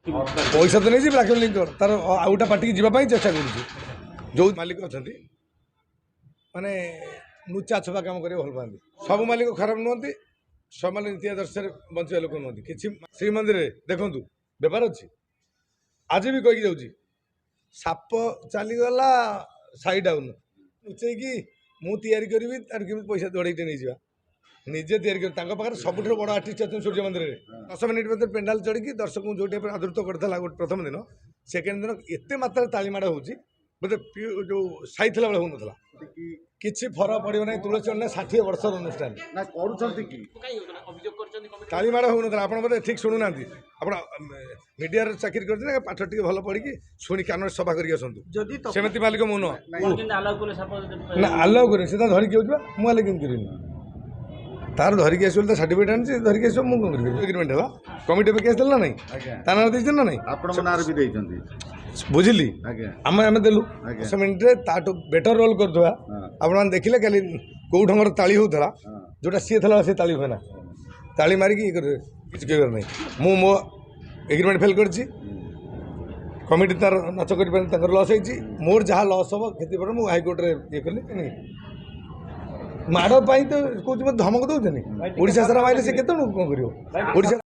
पैसा तो नहीं ब्लाकमेलिंग कर तार आउटा पार्टी की जीवाई चेष्टा कर जो मालिक अच्छा माने नुचा छपा कम कर भल पाती सब मालिक खराब नुहति सब मालिक नीति आदर्श बंचा लोक नुहति कि श्रीमंदिर देखु बेपार अच्छी आज भी कहीकि जाऊँगी साप चलीगला साई डाउन लुचेकी मुझे करी तार कि पैसा दौड़े नहीं जा निजे पाखे सब बड़ आर्टिस्ट अच्छे सूर्य मंदिर में 10 मिनिट मध्य पेंडाल चढ़ी दर्शक जो टाइप आदृत करता प्रथम दिन सेकेंड दिन एत मात्रा तालीमाड़ हो बोले जो साई बेले होना किसी फरक पड़ो ना तुलसी 60 वर्ष अनुष्ठान तालीमाड़ होना आप बोले ठीक शुणुना आप मीडिया चाकरी करते पाठ टी भल पढ़ी शुणी कान सफा करके सेमती मालिक मु ना आलाउ कर धरिकी मुझे केमी तार धरिकी आस सर्टिफिकेट आनी धरिकी आस एग्रीमेंट है कमिटी केस देला ना ता ना देते ना नहीं बुझिली आम आम देलु 10 मिनिट ताठू बेटर रोल करदुआ आपण देखिले काली कौ ढंगर ताली होता जोटा सी था सी ताली हुए ना ताली मारिकी ये किसी कह नहीं मो एग्रीमेंट फेल कर कमिटी तार नाच कर लस हो मोर जहाँ लस हम क्षति मुझे हाइकोर्ट में ये कली माड़ तो कौन धमक दौर ओडिशा सारा मारे से कौन कर